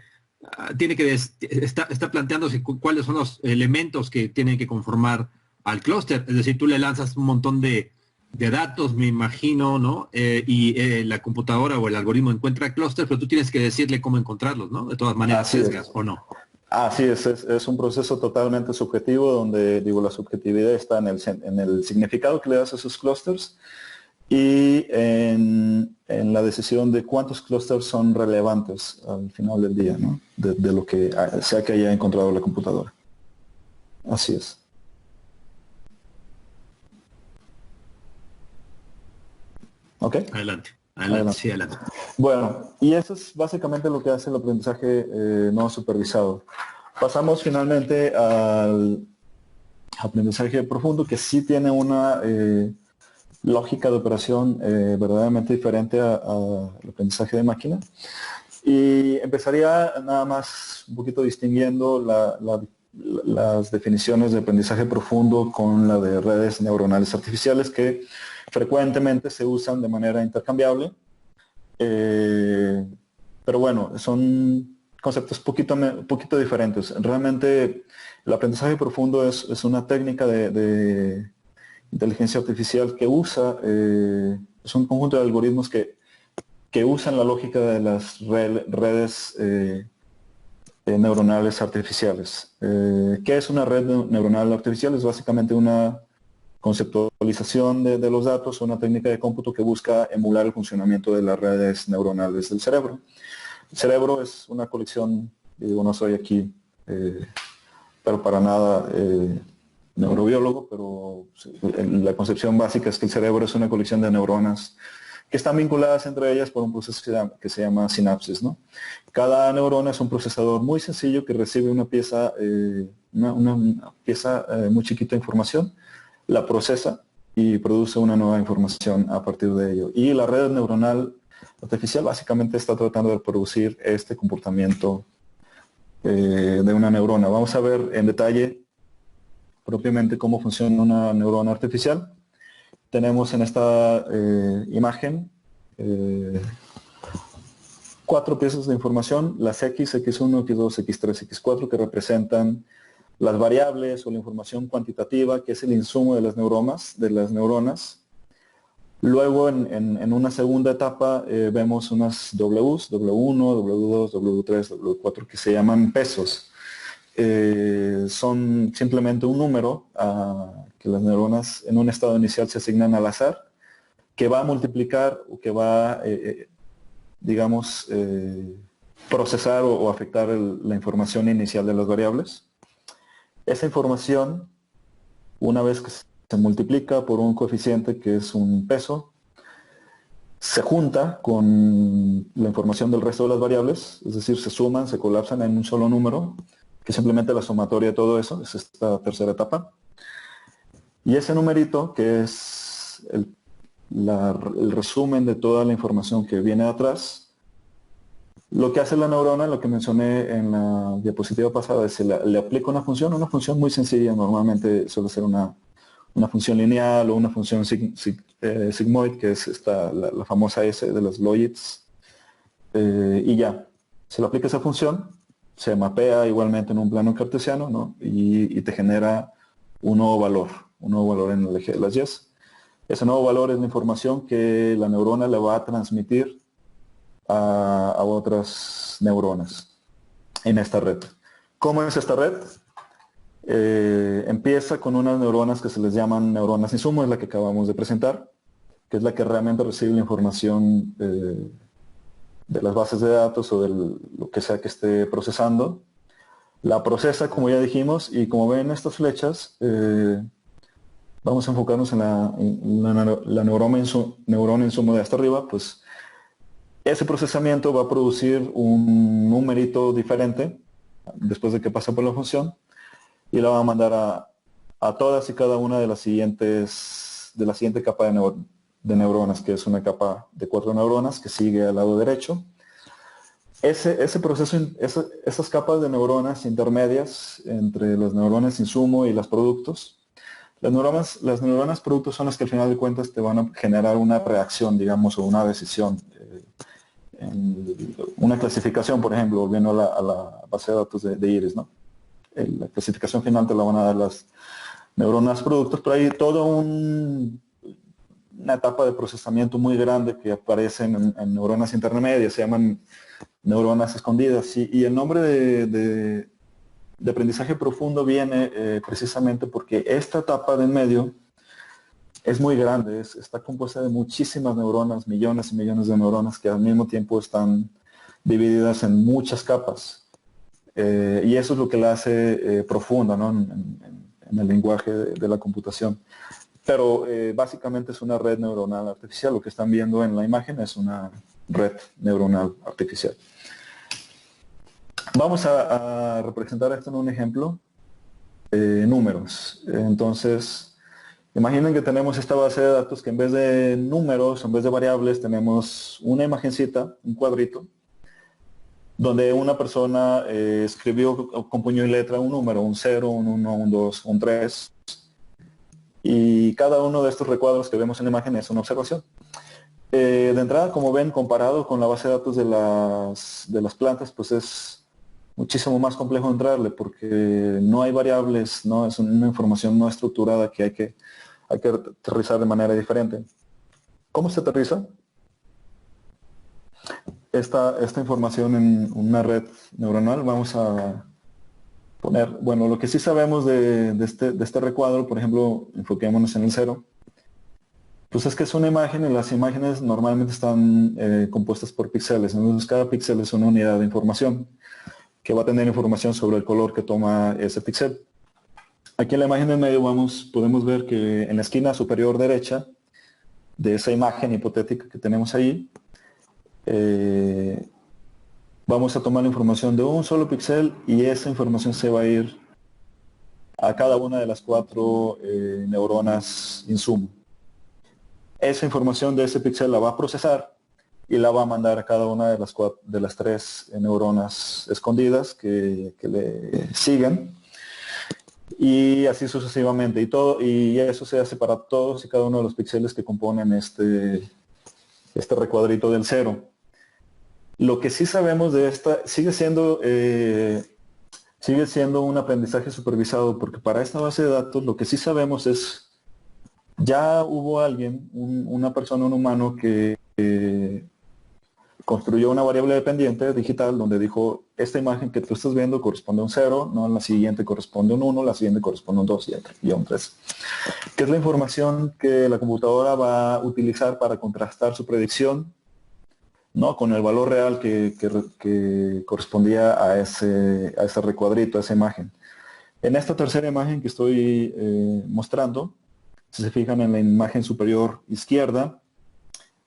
está planteándose cuáles son los elementos que tienen que conformar al clúster. Es decir, tú le lanzas un montón de datos, me imagino, ¿no? Y la computadora o el algoritmo encuentra clústeres, pero tú tienes que decirle cómo encontrarlos, ¿no? De todas maneras, sesgas o no. Así es un proceso totalmente subjetivo donde, digo, la subjetividad está en el significado que le das a esos clústeres y en la decisión de cuántos clústeres son relevantes al final del día, ¿no? De lo que sea que haya encontrado la computadora. Así es. ¿Ok? Adelante, Adelante. sí, adelante. Bueno, y eso es básicamente lo que hace el aprendizaje no supervisado. Pasamos finalmente al aprendizaje profundo, que sí tiene una lógica de operación verdaderamente diferente al aprendizaje de máquina. Y empezaría nada más un poquito distinguiendo las definiciones de aprendizaje profundo con la de redes neuronales artificiales, que frecuentemente se usan de manera intercambiable. Pero bueno, son conceptos poquito diferentes. Realmente el aprendizaje profundo es una técnica de inteligencia artificial que usa, es un conjunto de algoritmos que usan la lógica de las redes neuronales artificiales. ¿Qué es una red neuronal artificial? Es básicamente una conceptualización de los datos, una técnica de cómputo que busca emular el funcionamiento de las redes neuronales del cerebro. El cerebro es una colección, digo, no soy aquí, pero para nada neurobiólogo, pero la concepción básica es que el cerebro es una colección de neuronas que están vinculadas entre ellas por un proceso que se llama sinapsis, ¿no? Cada neurona es un procesador muy sencillo que recibe una pieza, una pieza muy chiquita de información, la procesa y produce una nueva información a partir de ello. Y la red neuronal artificial básicamente está tratando de producir este comportamiento de una neurona. Vamos a ver en detalle propiamente cómo funciona una neurona artificial. Tenemos en esta imagen 4 piezas de información, las X, X1, X2, X3, X4, que representan las variables o la información cuantitativa, que es el insumo de las neuronas. Luego, en una segunda etapa, vemos unas Ws, W1, W2, W3, W4, que se llaman pesos. Son simplemente un número que las neuronas en un estado inicial se asignan al azar, que va a multiplicar o que va, digamos, procesar o afectar la información inicial de las variables. Esa información, una vez que se multiplica por un coeficiente que es un peso, se junta con la información del resto de las variables, es decir, se suman, se colapsan en un solo número, que simplemente la sumatoria de todo eso, es esta tercera etapa. Y ese numerito, que es el resumen de toda la información que viene de atrás, lo que hace la neurona, lo que mencioné en la diapositiva pasada, es que le aplica una función muy sencilla, normalmente suele ser una función lineal o una función sigmoid, que es la famosa S de las logits, y ya, se le aplica esa función, se mapea igualmente en un plano cartesiano, ¿no? y te genera un nuevo valor en el eje de las Y. Ese nuevo valor es la información que la neurona le va a transmitir a otras neuronas en esta red. ¿Cómo es esta red? Empieza con unas neuronas que se les llaman neuronas insumo, es la que acabamos de presentar, que es la que realmente recibe la información de las bases de datos o de lo que sea que esté procesando. La procesa, como ya dijimos, y como ven estas flechas, vamos a enfocarnos en la neurona insumo de hasta arriba, pues ese procesamiento va a producir un numerito diferente después de que pasa por la función y la va a mandar a todas y cada una de la siguiente capa de neuronas, que es una capa de 4 neuronas que sigue al lado derecho. Ese proceso, esas capas de neuronas intermedias entre las neuronas insumo y las productos, las neuronas productos son las que al final de cuentas te van a generar una reacción, digamos, o una decisión. Una clasificación, por ejemplo, volviendo a la base de datos de Iris, ¿no? La clasificación final te la van a dar las neuronas productos, pero hay toda una etapa de procesamiento muy grande que aparece en neuronas intermedias, se llaman neuronas escondidas, y el nombre de aprendizaje profundo viene precisamente porque esta etapa de en medio es muy grande, está compuesta de muchísimas neuronas, millones y millones de neuronas que al mismo tiempo están divididas en muchas capas. Y eso es lo que la hace profunda, ¿no? En el lenguaje de la computación. Pero básicamente es una red neuronal artificial. Lo que están viendo en la imagen es una red neuronal artificial. Vamos a representar esto en un ejemplo. Números. Entonces, imaginen que tenemos esta base de datos que en vez de números, en vez de variables, tenemos una imagencita, un cuadrito, donde una persona escribió con puño y letra un número, un 0, un 1, un 2, un 3, y cada uno de estos recuadros que vemos en la imagen es una observación. De entrada, como ven, comparado con la base de datos de las plantas, pues es muchísimo más complejo entrarle porque no hay variables, no es una información no estructurada que hay que aterrizar de manera diferente. ¿Cómo se aterriza esta información en una red neuronal? Vamos a poner, bueno, lo que sí sabemos de este recuadro, por ejemplo, enfoquémonos en el 0, pues es que es una imagen y las imágenes normalmente están compuestas por píxeles. Entonces cada píxel es una unidad de información que va a tener información sobre el color que toma ese píxel. Aquí en la imagen en medio podemos ver que en la esquina superior derecha de esa imagen hipotética que tenemos ahí, vamos a tomar la información de un solo píxel y esa información se va a ir a cada una de las 4 neuronas insumo. Esa información de ese píxel la va a procesar y la va a mandar a cada una de las 3 neuronas escondidas que le siguen, y así sucesivamente, y eso se hace para todos y cada uno de los píxeles que componen este recuadrito del 0. Lo que sí sabemos de esta sigue siendo un aprendizaje supervisado, porque para esta base de datos lo que sí sabemos es, ya hubo alguien, una persona, un humano que construyó una variable dependiente digital donde dijo, esta imagen que tú estás viendo corresponde a un 0, no, la siguiente corresponde a un 1, la siguiente corresponde a un 2 y a un 3. Que es la información que la computadora va a utilizar para contrastar su predicción, ¿no?, con el valor real que correspondía a ese recuadrito, a esa imagen. En esta tercera imagen que estoy mostrando, si se fijan en la imagen superior izquierda,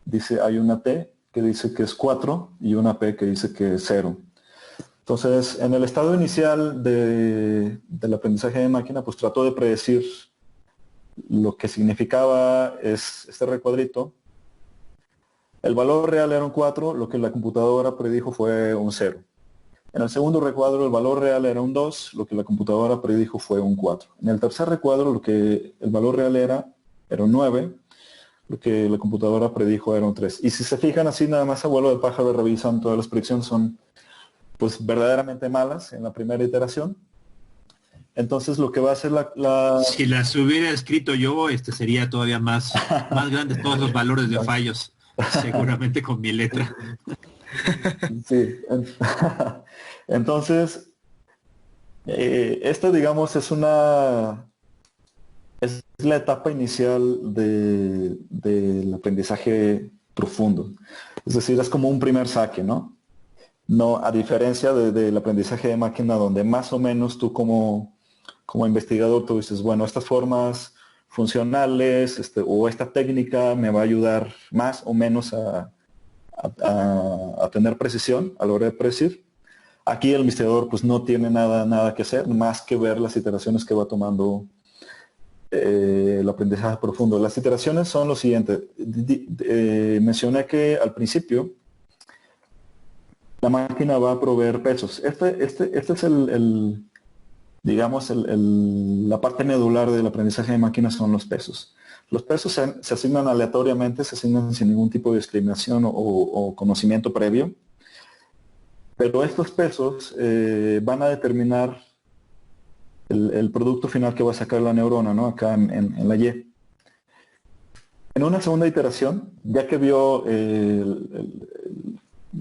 dice, hay una T que dice que es 4 y una P que dice que es 0. Entonces, en el estado inicial del aprendizaje de máquina, pues trató de predecir lo que significaba este recuadrito. El valor real era un 4, lo que la computadora predijo fue un 0. En el segundo recuadro el valor real era un 2, lo que la computadora predijo fue un 4. En el tercer recuadro el valor real era un 9, lo que la computadora predijo era un 3. Y si se fijan así, nada más a vuelo de pájaro revisan, todas las predicciones son pues verdaderamente malas en la primera iteración. Entonces lo que va a hacer Si las hubiera escrito yo, sería todavía más grandes todos los valores de fallos, seguramente con mi letra. Sí. Entonces, esta, digamos, es la etapa inicial del aprendizaje profundo. Es decir, es como un primer saque, ¿no? No, a diferencia del aprendizaje de máquina, donde más o menos tú como investigador tú dices, bueno, estas formas funcionales o esta técnica me va a ayudar más o menos a tener precisión a la hora de predecir. Aquí el investigador pues no tiene nada que hacer más que ver las iteraciones que va tomando el aprendizaje profundo. Las iteraciones son lo siguiente. Mencioné que al principio la máquina va a proveer pesos. Este es digamos, la parte medular del aprendizaje de máquinas son los pesos. Los pesos se asignan aleatoriamente, se asignan sin ningún tipo de discriminación o conocimiento previo. Pero estos pesos van a determinar el producto final que va a sacar la neurona, ¿no? Acá en la Y. En una segunda iteración, ya que vio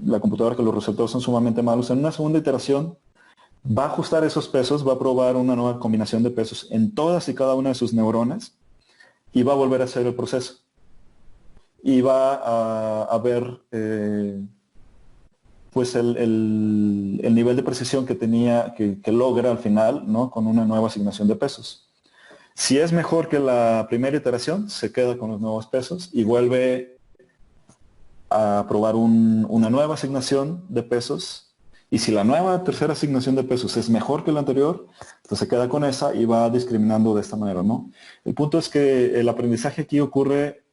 la computadora que los resultados son sumamente malos, en una segunda iteración va a ajustar esos pesos, va a probar una nueva combinación de pesos en todas y cada una de sus neuronas, y va a volver a hacer el proceso. Y va a ver pues el nivel de precisión que tenía, que logra al final, ¿no? Con una nueva asignación de pesos. Si es mejor que la primera iteración, se queda con los nuevos pesos y vuelve a probar una nueva asignación de pesos. Y si la nueva tercera asignación de pesos es mejor que la anterior, pues se queda con esa y va discriminando de esta manera, ¿no? El punto es que el aprendizaje aquí ocurre,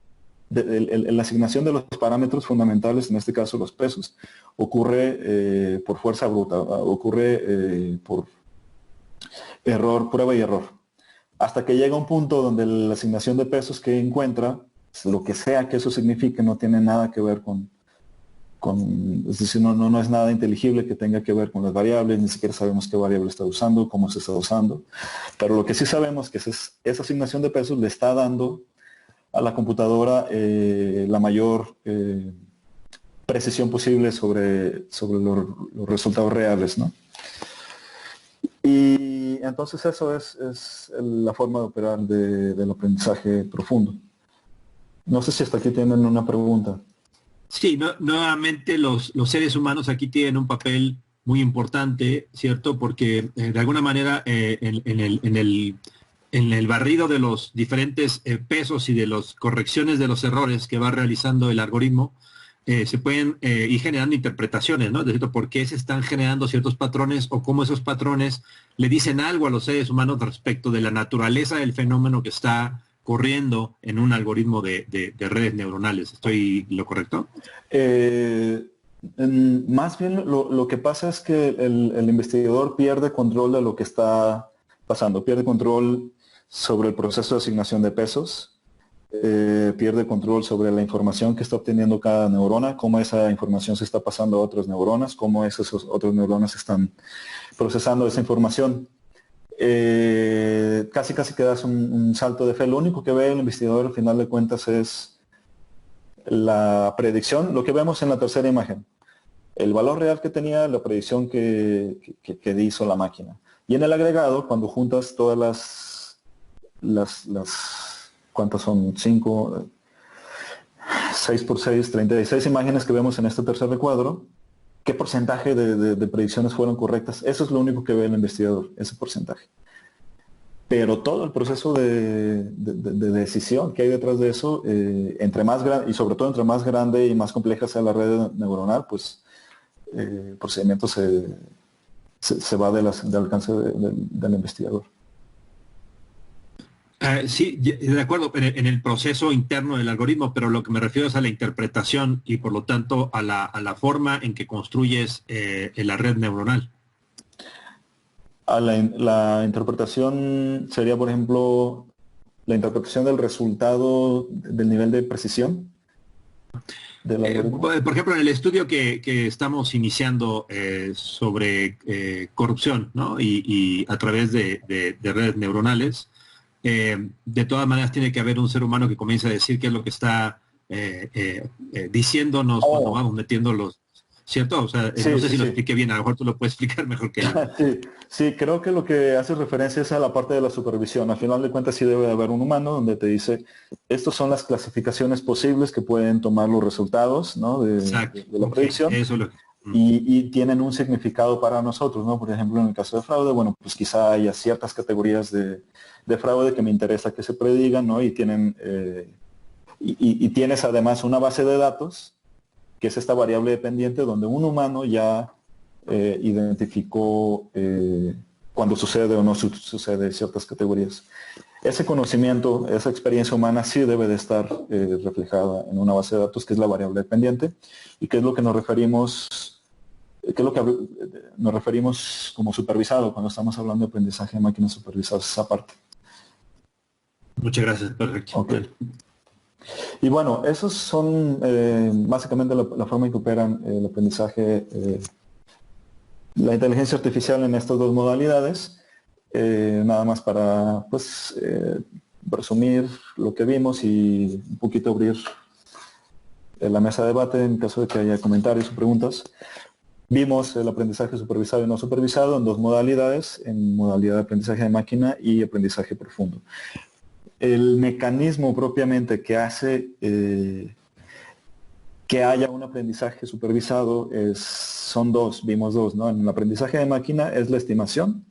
la asignación de los parámetros fundamentales, en este caso los pesos, ocurre por fuerza bruta, ocurre por error, prueba y error. Hasta que llega un punto donde la asignación de pesos que encuentra, lo que sea que eso signifique, no tiene nada que ver con es decir, no es nada inteligible que tenga que ver con las variables, ni siquiera sabemos qué variable está usando, cómo se está usando. Pero lo que sí sabemos es que esa asignación de pesos le está dando a la computadora la mayor precisión posible sobre los resultados reales, ¿no? Y entonces eso es la forma de operar del aprendizaje profundo. No sé si hasta aquí tienen una pregunta. Sí, nuevamente los seres humanos aquí tienen un papel muy importante, ¿cierto? Porque de alguna manera en el barrido de los diferentes pesos y de las correcciones de los errores que va realizando el algoritmo, se pueden ir generando interpretaciones, ¿no? De por qué se están generando ciertos patrones o cómo esos patrones le dicen algo a los seres humanos respecto de la naturaleza del fenómeno que está corriendo en un algoritmo de redes neuronales. ¿Estoy lo correcto? Más bien lo que pasa es que el investigador pierde control de lo que está pasando, pierde control sobre el proceso de asignación de pesos, pierde control sobre la información que está obteniendo cada neurona, cómo esa información se está pasando a otras neuronas, cómo esas otras neuronas están procesando esa información. Casi que das un salto de fe. Lo único que ve el investigador al final de cuentas es la predicción, lo que vemos en la tercera imagen, el valor real que tenía, la predicción que hizo la máquina. Y en el agregado, cuando juntas todas las ¿cuántas son? 5, 6 por 6, 36 imágenes que vemos en este tercer recuadro, ¿qué porcentaje de predicciones fueron correctas? Eso es lo único que ve el investigador, ese porcentaje. Pero todo el proceso de decisión que hay detrás de eso, entre más grande, y sobre todo entre más grande y más compleja sea la red neuronal, pues el procedimiento se va del alcance del investigador. Sí, de acuerdo, en el proceso interno del algoritmo, pero lo que me refiero es a la interpretación y por lo tanto a la forma en que construyes la red neuronal. La interpretación sería, por ejemplo, la interpretación del resultado del nivel de precisión del algoritmo. Por ejemplo, en el estudio que estamos iniciando sobre corrupción, ¿no? Y a través de redes neuronales, de todas maneras tiene que haber un ser humano que comience a decir qué es lo que está diciéndonos cuando vamos metiendo los, ¿cierto? O sea, Sí, no sé sí, si lo sí. expliqué bien, a lo mejor tú lo puedes explicar mejor que yo. Sí, creo que lo que hace referencia es a la parte de la supervisión. Al final de cuentas sí debe haber un humano donde te dice, estas son las clasificaciones posibles que pueden tomar los resultados, ¿no? de la predicción. Eso es lo que... Y tienen un significado para nosotros, ¿no? Por ejemplo, en el caso de fraude, bueno, pues quizá haya ciertas categorías de fraude que me interesa que se predigan, ¿no? Y tienen y tienes además una base de datos, que es esta variable dependiente, donde un humano ya identificó cuando sucede o no sucede ciertas categorías. Ese conocimiento, esa experiencia humana sí debe de estar reflejada en una base de datos, que es la variable dependiente, y que es lo que nos referimos como supervisado cuando estamos hablando de aprendizaje de máquinas supervisadas, esa parte. Muchas gracias, perfecto. Okay. Y bueno, esos son básicamente la forma en que operan el aprendizaje, la inteligencia artificial en estas dos modalidades. Nada más para pues resumir lo que vimos y un poquito abrir la mesa de debate en caso de que haya comentarios o preguntas. Vimos el aprendizaje supervisado y no supervisado en dos modalidades, en modalidad de aprendizaje de máquina y aprendizaje profundo. el mecanismo propiamente que hace que haya un aprendizaje supervisado vimos dos, ¿no? En el aprendizaje de máquina es la estimación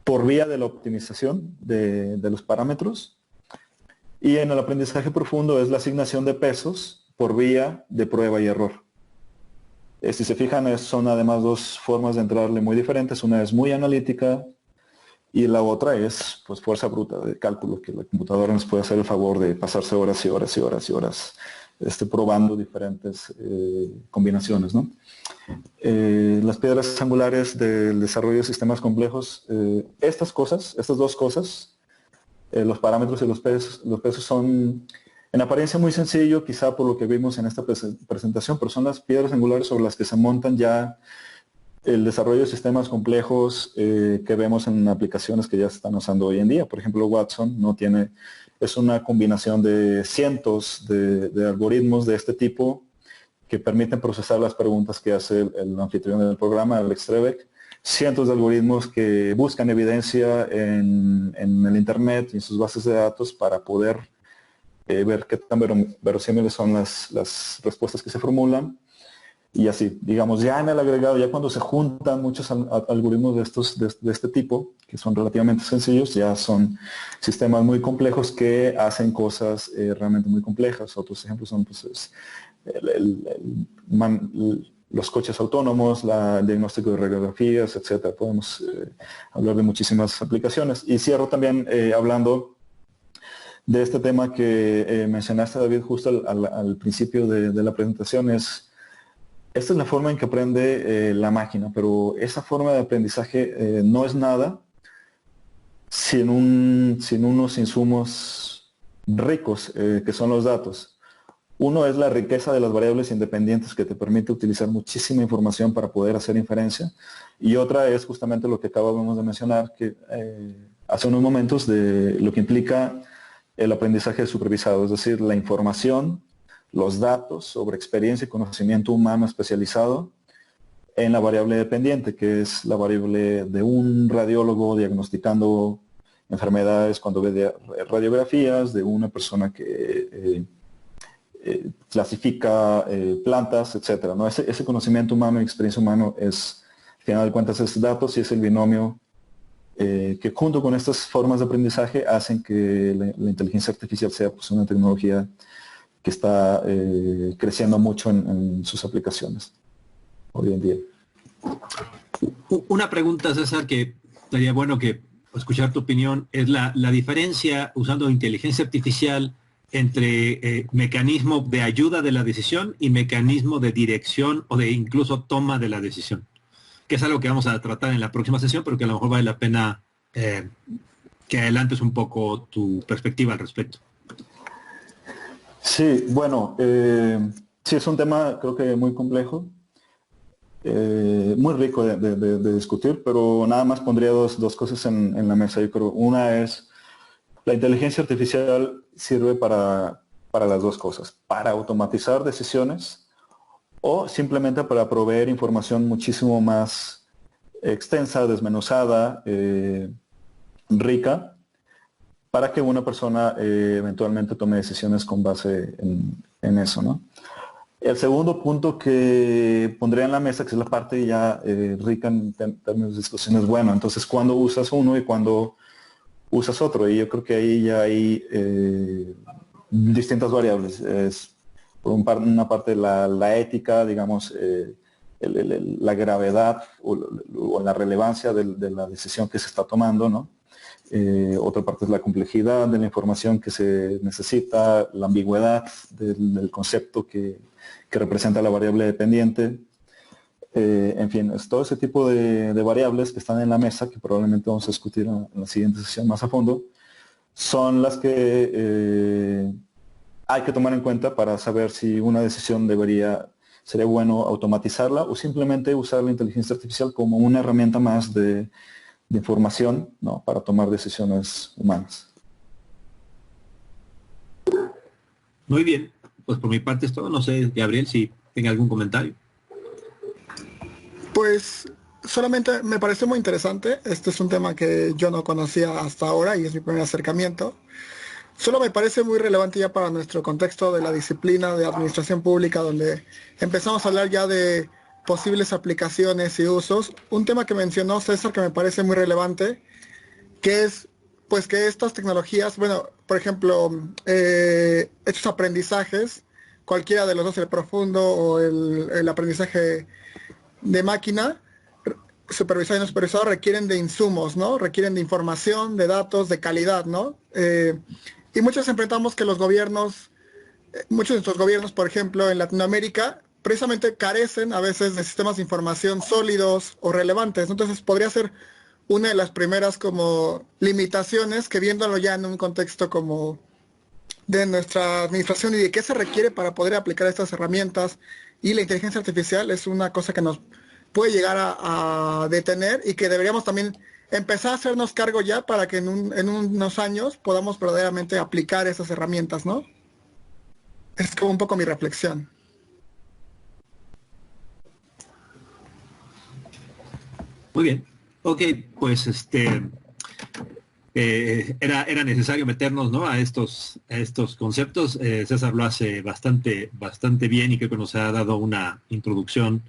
por vía de la optimización de los parámetros, y en el aprendizaje profundo es la asignación de pesos por vía de prueba y error. Si se fijan, son además dos formas de entrarle muy diferentes. Una es muy analítica y la otra es pues fuerza bruta de cálculo, que la computadora nos puede hacer el favor de pasarse horas y horas y horas y horas probando diferentes combinaciones, ¿no? Las piedras angulares del desarrollo de sistemas complejos, estas dos cosas, los parámetros y los pesos son en apariencia muy sencillo, quizá por lo que vimos en esta presentación, pero son las piedras angulares sobre las que se montan ya el desarrollo de sistemas complejos que vemos en aplicaciones que ya se están usando hoy en día. Por ejemplo, Watson es una combinación de cientos de algoritmos de este tipo que permiten procesar las preguntas que hace el anfitrión del programa, Alex Trebek. Cientos de algoritmos que buscan evidencia en el Internet y en sus bases de datos para poder ver qué tan verosímiles son las respuestas que se formulan. Y así, digamos, ya en el agregado, ya cuando se juntan muchos algoritmos de este tipo, que son relativamente sencillos, ya son sistemas muy complejos que hacen cosas realmente muy complejas. Otros ejemplos son pues, los coches autónomos, el diagnóstico de radiografías, etcétera. Podemos hablar de muchísimas aplicaciones. Y cierro también hablando de este tema que mencionaste, David, justo al principio de la presentación. Esta es la forma en que aprende la máquina, pero esa forma de aprendizaje no es nada sin unos insumos ricos, que son los datos. Uno es la riqueza de las variables independientes, que te permite utilizar muchísima información para poder hacer inferencia, y otra es justamente lo que acabamos de mencionar, que hace unos momentos, de lo que implica el aprendizaje supervisado, es decir, la información, los datos sobre experiencia y conocimiento humano especializado en la variable dependiente, que es la variable de un radiólogo diagnosticando enfermedades cuando ve radiografías, de una persona que clasifica plantas, etcétera, ¿no? Ese conocimiento humano y experiencia humana es, al final de cuentas, es datos, y es el binomio que junto con estas formas de aprendizaje hacen que la inteligencia artificial sea pues, una tecnología que está creciendo mucho en sus aplicaciones hoy en día. Una pregunta, César, que estaría bueno que escuchar tu opinión, es la diferencia usando inteligencia artificial entre mecanismo de ayuda de la decisión y mecanismo de dirección o de incluso toma de la decisión, que es algo que vamos a tratar en la próxima sesión, pero que a lo mejor vale la pena que adelantes un poco tu perspectiva al respecto. Sí, bueno, sí es un tema creo que muy complejo, muy rico de discutir, pero nada más pondría dos cosas en la mesa. Yo creo, una es, la inteligencia artificial sirve para las dos cosas, para automatizar decisiones o simplemente para proveer información muchísimo más extensa, desmenuzada, rica, para que una persona eventualmente tome decisiones con base en eso, ¿no? El segundo punto que pondría en la mesa, que es la parte ya rica en términos de discusiones, bueno, entonces, ¿cuándo usas uno y cuándo usas otro? Y yo creo que ahí ya hay distintas variables. Por una parte la ética, digamos, la gravedad o la relevancia de la decisión que se está tomando, ¿no? Otra parte es la complejidad de la información que se necesita, la ambigüedad del concepto que representa la variable dependiente. En fin, es todo ese tipo de variables que están en la mesa, que probablemente vamos a discutir en la siguiente sesión más a fondo, son las que hay que tomar en cuenta para saber si una decisión sería bueno automatizarla o simplemente usar la inteligencia artificial como una herramienta más de información, ¿no? Para tomar decisiones humanas. Muy bien, pues por mi parte es todo. No sé, Gabriel, si tenga algún comentario. Pues solamente me parece muy interesante. Este es un tema que yo no conocía hasta ahora y es mi primer acercamiento. Solo me parece muy relevante ya para nuestro contexto de la disciplina de administración pública, donde empezamos a hablar ya de posibles aplicaciones y usos. Un tema que mencionó César que me parece muy relevante, que es pues que estas tecnologías, bueno, por ejemplo, estos aprendizajes, cualquiera de los dos, el profundo o el aprendizaje de máquina, supervisado y no supervisado, requieren de insumos, ¿no? Requieren de información, de datos, de calidad, ¿no? Y muchos enfrentamos que los gobiernos, muchos de nuestros gobiernos, por ejemplo, en Latinoamérica, precisamente carecen a veces de sistemas de información sólidos o relevantes, ¿no? Entonces podría ser una de las primeras como limitaciones que viéndolo ya en un contexto como de nuestra administración y de qué se requiere para poder aplicar estas herramientas y la inteligencia artificial es una cosa que nos puede llegar a detener y que deberíamos también empezar a hacernos cargo ya para que en unos años podamos verdaderamente aplicar esas herramientas, ¿no? Es como un poco mi reflexión. Muy bien. Ok, pues era necesario meternos, ¿no?, a estos conceptos. César lo hace bastante bien y creo que nos ha dado una introducción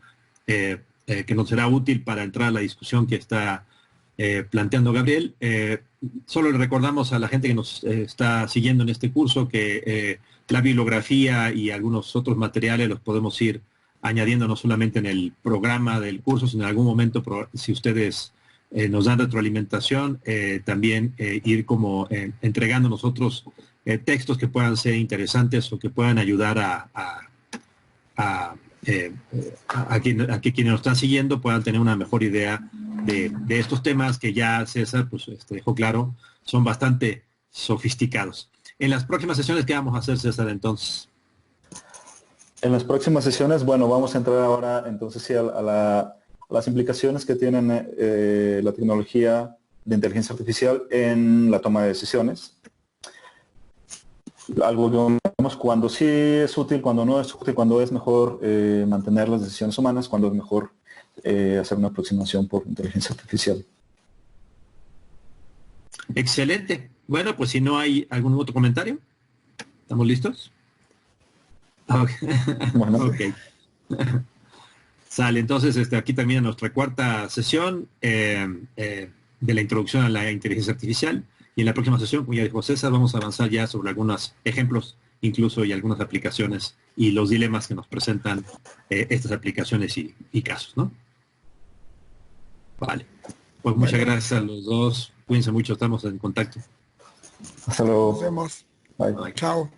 que nos será útil para entrar a la discusión que está planteando Gabriel. Solo le recordamos a la gente que nos está siguiendo en este curso que la bibliografía y algunos otros materiales los podemos ir añadiendo no solamente en el programa del curso, sino en algún momento, si ustedes nos dan retroalimentación, también ir como entregando nosotros textos que puedan ser interesantes o que puedan ayudar a que quienes nos están siguiendo puedan tener una mejor idea de estos temas que ya César pues, dejó claro, son bastante sofisticados. En las próximas sesiones, ¿qué vamos a hacer, César, entonces? En las próximas sesiones, bueno, vamos a entrar ahora entonces sí a las implicaciones que tienen la tecnología de inteligencia artificial en la toma de decisiones. Algo que vemos cuando sí es útil, cuando no es útil, cuando es mejor mantener las decisiones humanas, cuando es mejor hacer una aproximación por inteligencia artificial. Excelente. Bueno, pues si no hay algún otro comentario, ¿estamos listos? Okay. Bueno. Okay. Sale, entonces aquí termina nuestra cuarta sesión de la introducción a la inteligencia artificial y en la próxima sesión, como ya dijo César, vamos a avanzar ya sobre algunos ejemplos, incluso y algunas aplicaciones y los dilemas que nos presentan estas aplicaciones y casos, ¿no? Vale, pues muchas gracias a los dos, cuídense mucho, estamos en contacto. Hasta luego. Nos vemos. Bye. Bye. Chao.